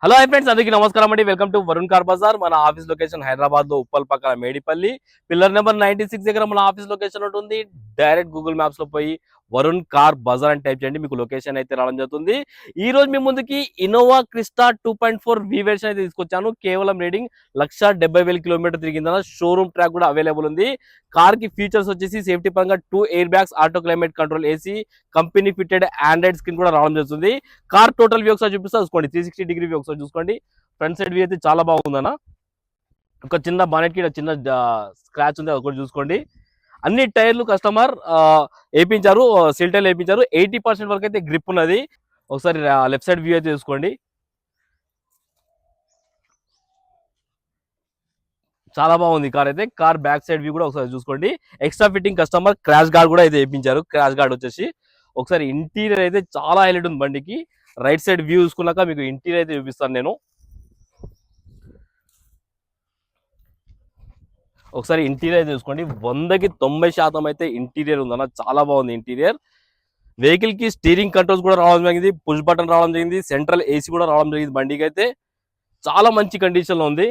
Hello hi friends, అందరికీ నమస్కారం అండి. Welcome to Varun car Bazar. మన ఆఫీస్ లొకేషన్ హైదరాబాద్ లో ఉప్పల్ పక్కన మేడిపల్లి పిల్లర్ నెంబర్ 96 దగ్గర మన ఆఫీస్ లొకేషన్ ఉంటుంది. డైరెక్ట్ గూగుల్ మ్యాప్స్ లో పోయి వరుణ్ కార్ బజార్ అని టైప్ చేయండి, మీకు లొకేషన్ అయితే రావడం జరుగుతుంది. ఈ రోజు మీ ముందుకి ఇన్నోవా క్రిస్టా 2.4 వి వెర్షన్ అయితే తీసుకొచ్చాను. కేవలం రీడింగ్ 1,70,000 కిలోమీటర్ తిరిగిందన్న షోరూమ్ ట్రాక్ కూడా అవైలబుల్ ఉంది. కార్ కి ఫీచర్స్ వచ్చేసి సేఫ్టీ పరంగా 2 air bags, auto climate control AC, company fitted Android screen కూడా రావడం జరుగుతుంది. కార్ టోటల్ వ్యూ ఒకసారి చూపిస్తా చూసుకోండి. 360 డిగ్రీ వ్యూ ఒకసారి చూసుకోండి. ఫ్రంట్ సైడ్ వ్యూ అయితే చాలా బాగుందన్న. ఒక చిన్న బానెట్ కి చిన్న స్క్రాచ్ ఉంది, అది కూడా చూసుకోండి. అన్ని టైర్లు కస్టమర్ వేయించారు, సీల్ టైర్లు వేయించారు. 80% వరకు అయితే గ్రిప్ ఉన్నది. ఒకసారి లెఫ్ట్ సైడ్ వ్యూ అయితే చూసుకోండి. చాలా బాగుంది కార్ అయితే. కార్ బ్యాక్ సైడ్ వ్యూ కూడా ఒకసారి చూసుకోండి. Extra fitting customer crash gourd కూడా అయితే వేయించారు. క్రాష్ గార్డ్ వచ్చేసి ఒకసారి ఇంటీరియర్ అయితే చాలా హైలైట్ ఉంది బండికి. రైట్ సైడ్ వ్యూ చూసుకున్నాక మీకు ఇంటీరియర్ అయితే చూపిస్తాను నేను. ఒకసారి ఇంటీరియర్ చూసుకోండి. 100కి 90% అయితే ఇంటీరియర్ ఉందన్న. చాలా బాగుంది ఇంటీరియర్. వెహికల్ కి స్టీరింగ్ కంట్రోల్స్ కూడా రావడం జరిగింది, పుష్ బటన్ రావడం జరిగింది, సెంట్రల్ ఏసీ కూడా రావడం జరిగింది. బండికి అయితే చాలా మంచి కండిషన్ లో ఉంది.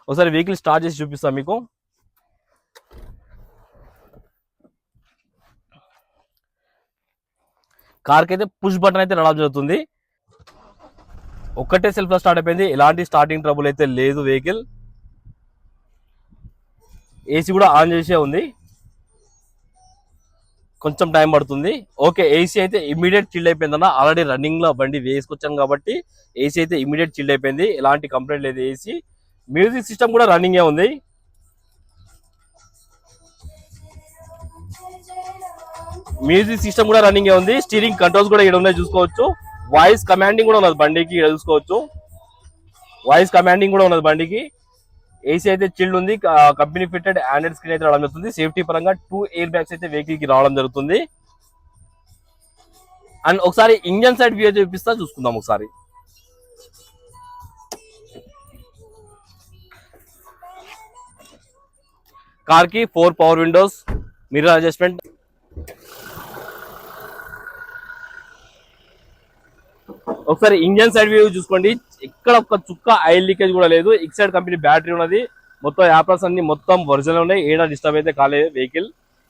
ఒకసారి వెహికల్ స్టార్ట్ చేసి చూపిస్తాను మీకు. కార్ కి అయితే పుష్ బటన్ అయితే రావడం జరుగుతుంది. ఒక్కటే సెల్ఫ్ లో స్టార్ట్ అయిపోయింది, ఎలాంటి స్టార్టింగ్ ట్రబుల్ అయితే లేదు. వెహికల్ ఏసీ కూడా ఆన్ చేసే ఉంది, కొంచెం టైం పడుతుంది. ఓకే, ఏసీ అయితే ఇమీడియట్ చిల్డ్ అయిపోయిందన్న. ఆల్రెడీ రన్నింగ్ లో బండి వేసుకొచ్చాను కాబట్టి ఏసీ అయితే ఇమీడియట్ చిల్డ్ అయిపోయింది, ఎలాంటి కంప్లైంట్ లేదు. ఏసీ మ్యూజిక్ సిస్టమ్ కూడా రన్నింగే ఉంది. మ్యూజిక్ సిస్టమ్ కూడా రన్నింగే ఉంది. స్టీరింగ్ కంట్రోల్స్ కూడా ఇక్కడ ఉన్నాయి చూసుకోవచ్చు. వాయిస్ కమాండింగ్ కూడా ఉన్నది బండికి, ఇక్కడ చూసుకోవచ్చు. వాయిస్ కమాండింగ్ కూడా ఉన్నది బండికి. ఏసీ అయితే చిల్డ్ ఉంది. కంపెనీ ఫిటెడ్ ఆండ్రాయిడ్ స్క్రీన్ అయితే రావడం జరుగుతుంది. సేఫ్టీ పరంగా 2 ఎయిర్ బ్యాగ్స్ అయితే వెహికల్ కి రావడం జరుగుతుంది. అండ్ ఒకసారి ఇంజన్ సైడ్ వ్యూ అయితే చూపిస్తా, చూసుకుందాం ఒకసారి. కార్ కి 4 పవర్ విండోస్, మిర్రర్ అడ్జస్ట్మెంట్. ఒకసారి ఇంజన్ సైడ్ వ్యూ చూసుకోండి. ఇక్కడ ఒక చుక్క ఆయిల్ లీకేజ్ కూడా లేదు. ఎక్స్ సైడ్ కంపెనీ బ్యాటరీ ఉన్నది. మొత్తం యాప్స్ అన్ని మొత్తం ఒరిజినల్ ఉన్నాయి, ఏడా డిస్టర్బ్ అయితే కాలేదు వెహికల్.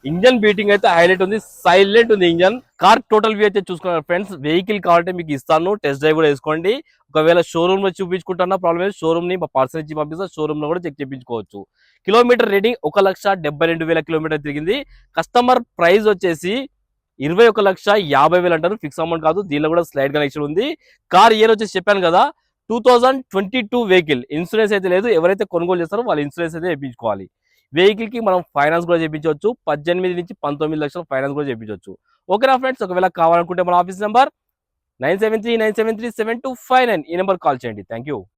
ఇంజన్ బీటింగ్ అయితే హైలైట్ ఉంది, సైలెంట్ ఉంది ఇంజన్. కార్ టోటల్ వ్యూ అయితే చూసుకున్నారు ఫ్రెండ్స్. వెహికల్ కావాలంటే మీకు ఇస్తాను, టెస్ట్ డ్రైవ్ కూడా వేసుకోండి. ఒకవేళ షోరూమ్ లో చూపించుకుంటున్నా ప్రాబ్లమ్ లేదు, షోరూమ్ ని మా పర్సన్ ఇచ్చి పంపిస్తా, షోరూమ్ లో కూడా చెక్ చేయించుకోవచ్చు. కిలోమీటర్ రేటింగ్ 1,72,000 కిలోమీటర్ తిరిగింది. కస్టమర్ ప్రైస్ వచ్చేసి 21,50,000 అంటారు, ఫిక్స్ అమౌంట్ కాదు. దీనిలో కూడా స్లైడ్ కనెక్షన్ ఉంది. కార్ ఇయర్ వచ్చేసి చెప్పాను కదా 2022 వెహికల్. ఇన్సూరెన్స్ అయితే లేదు, ఎవరైతే కొనుగోలు చేస్తారో వాళ్ళు ఇన్సూరెన్స్ అయితే చేయించుకోవాలి. వెహికల్ కి మనం ఫైనాన్స్ కూడా చేయించవచ్చు, 18 నుంచి 19 లక్షల ఫైనాన్స్ కూడా చేయించవచ్చు. ఓకేనా ఫ్రెండ్స్, ఒకవేళ కావాలనుకుంటే మన ఆఫీస్ నెంబర్ 9739737259, ఈ నెంబర్ కాల్ చేయండి. Thank you.